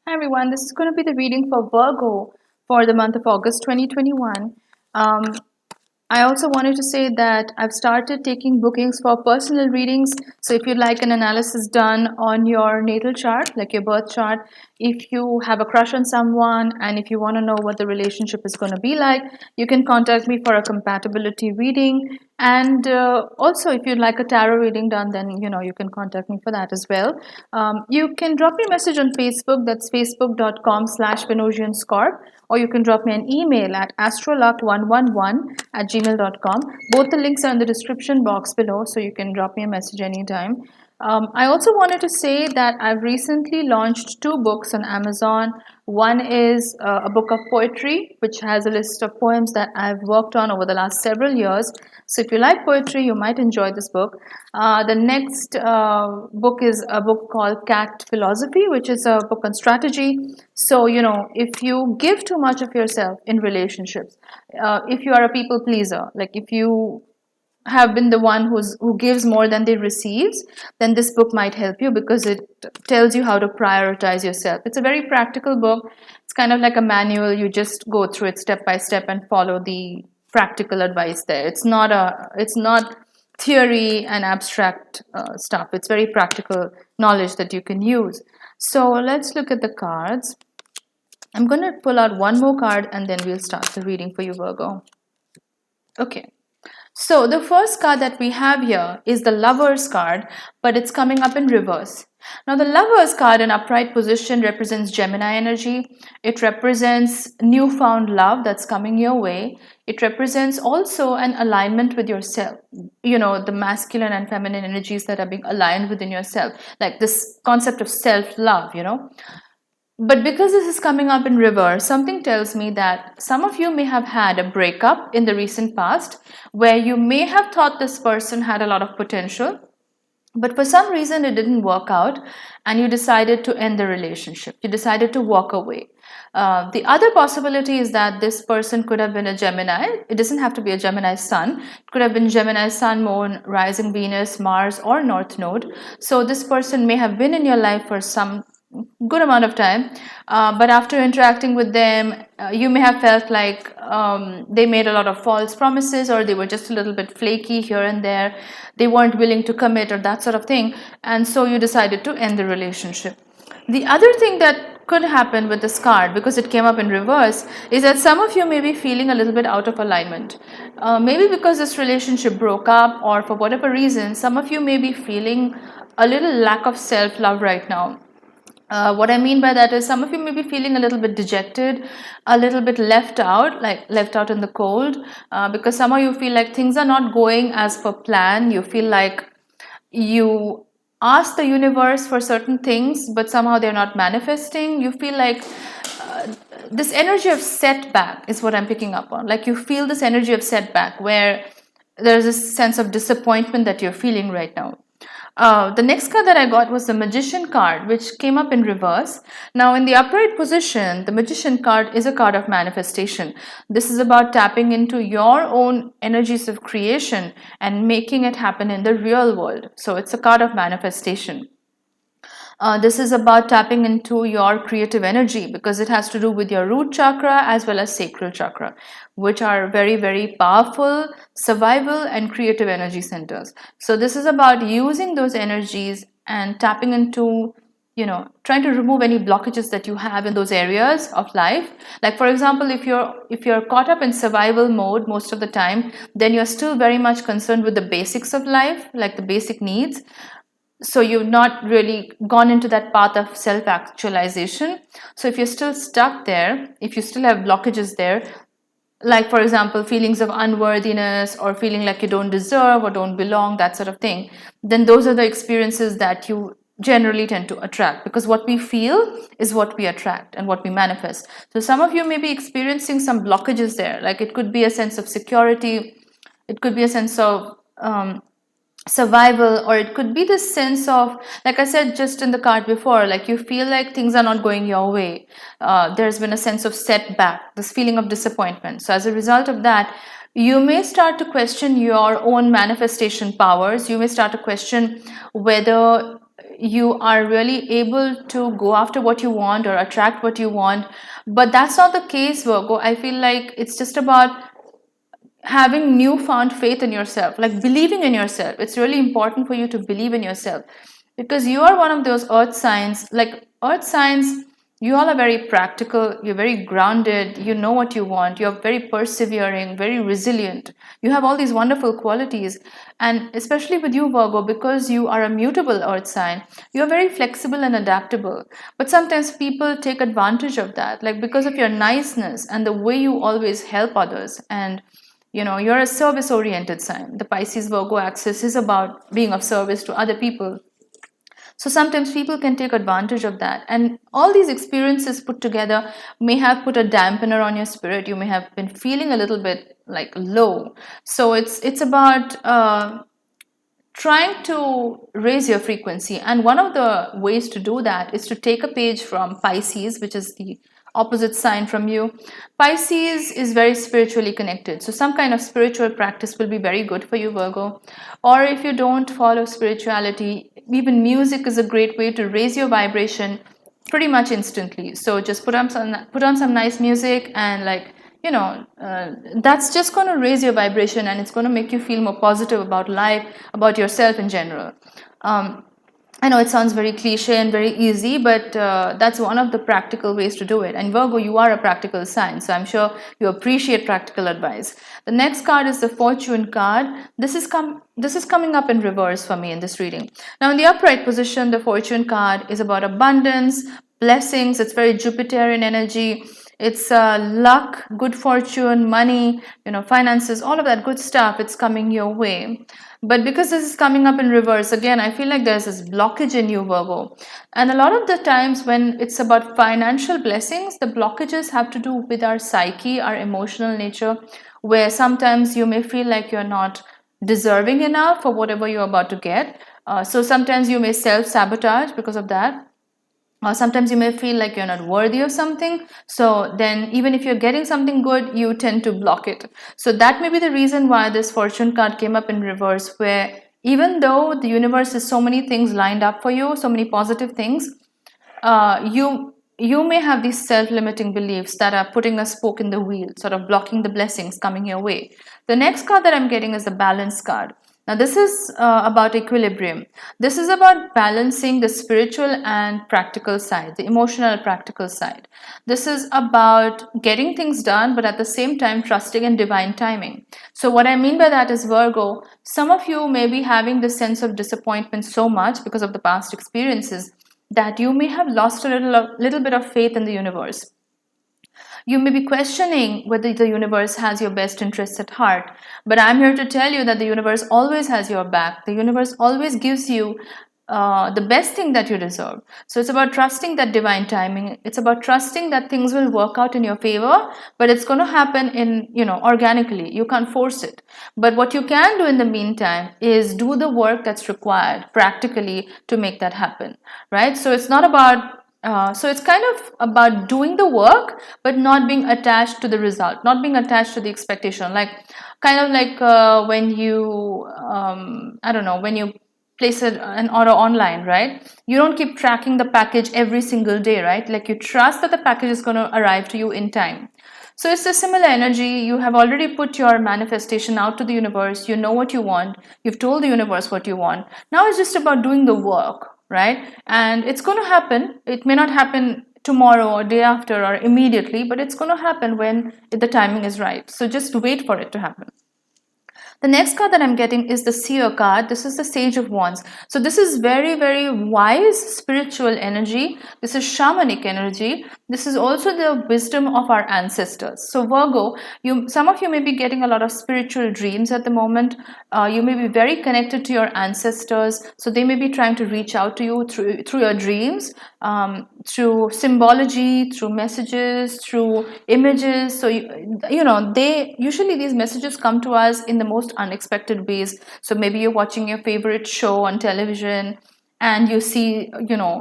Hi everyone, this is going to be the reading for Virgo for the month of August 2021. Um, I also wanted to say that I've started taking bookings for personal readings. So if you'd like an analysis done on your natal chart, like your birth chart, if you have a crush on someone and if you want to know what the relationship is going to be like, you can contact me for a compatibility reading. And also, if you'd like a tarot reading done, then you can contact me for that as well. You can drop me a message on Facebook. That's facebook.com/Venusianscorp, or you can drop me an email at astroluck111@gmail.com. Both the links are in the description box below, so you can drop me a message anytime. I also wanted to say that I've recently launched two books on Amazon. One is a book of poetry, which has a list of poems that I've worked on over the last several years. So if you like poetry, you might enjoy this book. The next book is a book called Cat Philosophy, which is a book on strategy. So, if you give too much of yourself in relationships, if you are a people pleaser, like if you have been the one who gives more than they receives, then this book might help you because it tells you how to prioritize yourself. It's a very practical book. It's kind of like a manual. You just go through it step by step and follow the practical advice there. It's not theory and abstract stuff. It's very practical knowledge that you can use. So let's look at the cards. I'm going to pull out one more card and then we'll start the reading for you, Virgo. Okay. So the first card that we have here is the Lovers card, but it's coming up in reverse. Now the Lovers card in upright position represents Gemini energy. It represents newfound love that's coming your way. It represents also an alignment with yourself. The masculine and feminine energies that are being aligned within yourself, like this concept of self-love. But because this is coming up in reverse, something tells me that some of you may have had a breakup in the recent past where you may have thought this person had a lot of potential, but for some reason it didn't work out and you decided to end the relationship. You decided to walk away. The other possibility is that this person could have been a Gemini. It doesn't have to be a Gemini sun. It could have been Gemini sun, moon, rising Venus, Mars, or North Node. So this person may have been in your life for some good amount of time, but after interacting with them, you may have felt like they made a lot of false promises, or they were just a little bit flaky here and there. They weren't willing to commit or that sort of thing, and so you decided to end the relationship. The other thing that could happen with this card, because it came up in reverse, is that some of you may be feeling a little bit out of alignment. Maybe because this relationship broke up, or for whatever reason, some of you may be feeling a little lack of self-love right now. What I mean by that is some of you may be feeling a little bit dejected, a little bit left out, like left out in the cold, because somehow you feel like things are not going as per plan. You feel like you ask the universe for certain things, but somehow they're not manifesting. You feel like this energy of setback is what I'm picking up on. Like you feel this energy of setback where there's a sense of disappointment that you're feeling right now. The next card that I got was the Magician card, which came up in reverse. Now, in the upright position, the Magician card is a card of manifestation. This is about tapping into your own energies of creation and making it happen in the real world. So, it's a card of manifestation. This is about tapping into your creative energy because it has to do with your root chakra as well as sacral chakra, which are very, very powerful survival and creative energy centers. So this is about using those energies and tapping into, trying to remove any blockages that you have in those areas of life. Like for example, if you're caught up in survival mode most of the time, then you're still very much concerned with the basics of life, like the basic needs. So you've not really gone into that path of self-actualization. So if you're still stuck there, if you still have blockages there, like for example feelings of unworthiness or feeling like you don't deserve or don't belong, that sort of thing, then those are the experiences that you generally tend to attract, because what we feel is what we attract and what we manifest. So some of you may be experiencing some blockages there, like it could be a sense of security, it could be a sense of survival, or it could be this sense of, like I said just in the card before, like you feel like things are not going your way. There's been a sense of setback, this feeling of disappointment. So as a result of that, you may start to question your own manifestation powers. You may start to question whether you are really able to go after what you want or attract what you want. But that's not the case, Virgo. I feel like it's just about having newfound faith in yourself, like believing in yourself. It's really important for you to believe in yourself, because you are one of those earth signs. Like earth signs, you all are very practical, you're very grounded, you know what you want, you're very persevering, very resilient. You have all these wonderful qualities. And especially with you, Virgo, because you are a mutable earth sign, you're very flexible and adaptable. But sometimes people take advantage of that, like because of your niceness and the way you always help others. And you're a service oriented sign. The Pisces Virgo axis is about being of service to other people. So sometimes people can take advantage of that. And all these experiences put together may have put a dampener on your spirit. You may have been feeling a little bit like low. So it's about trying to raise your frequency. And one of the ways to do that is to take a page from Pisces, which is the opposite sign from you. Pisces is very spiritually connected. So some kind of spiritual practice will be very good for you, Virgo. Or if you don't follow spirituality, even music is a great way to raise your vibration pretty much instantly. So just put on some nice music, and that's just going to raise your vibration, and it's going to make you feel more positive about life, about yourself in general. I know it sounds very cliche and very easy, but that's one of the practical ways to do it. And Virgo, you are a practical sign, so I'm sure you appreciate practical advice. The next card is the Fortune card. This is coming up in reverse for me in this reading. Now, in the upright position, the Fortune card is about abundance, blessings. It's very Jupiterian energy. It's luck, good fortune, money, finances, all of that good stuff. It's coming your way. But because this is coming up in reverse, again, I feel like there's this blockage in you, Virgo. And a lot of the times when it's about financial blessings, the blockages have to do with our psyche, our emotional nature, where sometimes you may feel like you're not deserving enough for whatever you're about to get. So sometimes you may self-sabotage because of that. Sometimes you may feel like you're not worthy of something. So then even if you're getting something good, you tend to block it. So that may be the reason why this Fortune card came up in reverse, where even though the universe has so many things lined up for you, so many positive things, you may have these self-limiting beliefs that are putting a spoke in the wheel, sort of blocking the blessings coming your way. The next card that I'm getting is the Balance card. Now, this is about equilibrium. This is about balancing the spiritual and practical side, the emotional and practical side. This is about getting things done, but at the same time, trusting in divine timing. So what I mean by that is, Virgo, some of you may be having this sense of disappointment so much because of the past experiences that you may have lost a little bit of faith in the universe. You may be questioning whether the universe has your best interests at heart, but I'm here to tell you that the universe always has your back. The universe always gives you the best thing that you deserve. So it's about trusting that divine timing. It's about trusting that things will work out in your favor, but it's going to happen organically. You can't force it. But what you can do in the meantime is do the work that's required practically to make that happen, right? So it's not about so it's kind of about doing the work, but not being attached to the result, not being attached to the expectation. Like, kind of like when you, I don't know, when you place an order online, right? You don't keep tracking the package every single day, right? Like, you trust that the package is going to arrive to you in time. So it's a similar energy. You have already put your manifestation out to the universe. You know what you want. You've told the universe what you want. Now it's just about doing the work, right? And it's going to happen. It may not happen tomorrow or day after or immediately, but it's going to happen when the timing is right. So just wait for it to happen. The next card that I'm getting is the Seer card. This is the Sage of Wands. So this is very, very wise spiritual energy. This is shamanic energy. This is also the wisdom of our ancestors. So Virgo, some of you may be getting a lot of spiritual dreams at the moment. You may be very connected to your ancestors. So they may be trying to reach out to you through your dreams, through symbology, through messages, through images. So usually these messages come to us in the most unexpected ways. So maybe you're watching your favorite show on television and you see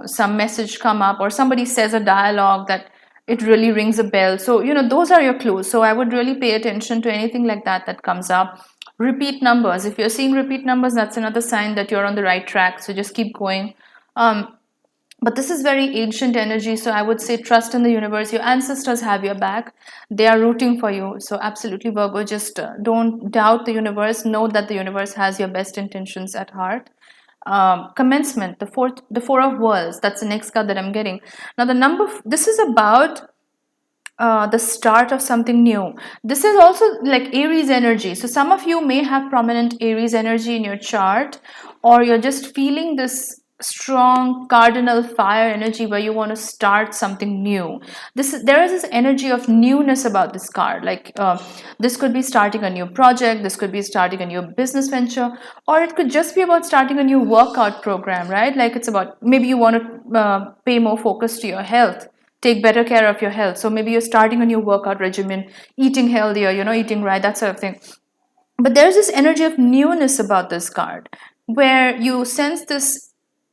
some message come up, or somebody says a dialogue that it really rings a bell. So those are your clues. So I would really pay attention to anything like that comes up. Repeat numbers, if you're seeing repeat numbers, that's another sign that you're on the right track. So just keep going. But this is very ancient energy, so I would say trust in the universe. Your ancestors have your back. They are rooting for you. So absolutely, Virgo, just don't doubt the universe. Know that the universe has your best intentions at heart. Commencement, the four of worlds. That's the next card that I'm getting. Now the this is about the start of something new. This is also like Aries energy. So some of you may have prominent Aries energy in your chart, or you're just feeling this strong cardinal fire energy where you want to start something new. There is this energy of newness about this card. Like this could be starting a new project, this could be starting a new business venture, or it could just be about starting a new workout program, right? Like it's about, maybe you want to pay more focus to your health, take better care of your health. So maybe you're starting a new workout regimen, eating healthier, eating right, that sort of thing. But there's this energy of newness about this card where you sense this,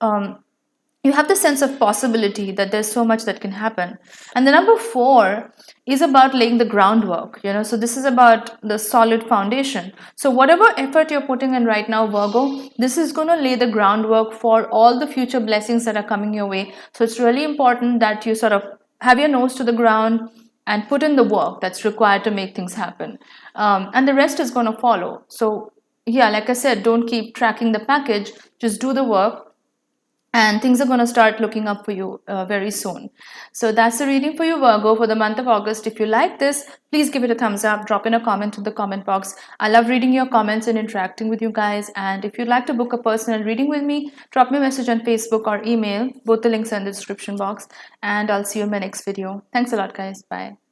you have the sense of possibility that there's so much that can happen. And the number 4 is about laying the groundwork, so this is about the solid foundation. So whatever effort you're putting in right now, Virgo, this is going to lay the groundwork for all the future blessings that are coming your way. So it's really important that you sort of have your nose to the ground and put in the work that's required to make things happen, and the rest is going to follow. So yeah, like I said, don't keep tracking the package, just do the work, and things are going to start looking up for you very soon. So that's the reading for you, Virgo, for the month of August. If you like this, please give it a thumbs up, drop in a comment in the comment box. I love reading your comments and interacting with you guys. And if you'd like to book a personal reading with me, drop me a message on Facebook or email. Both the links are in the description box. And I'll see you in my next video. Thanks a lot, guys. Bye.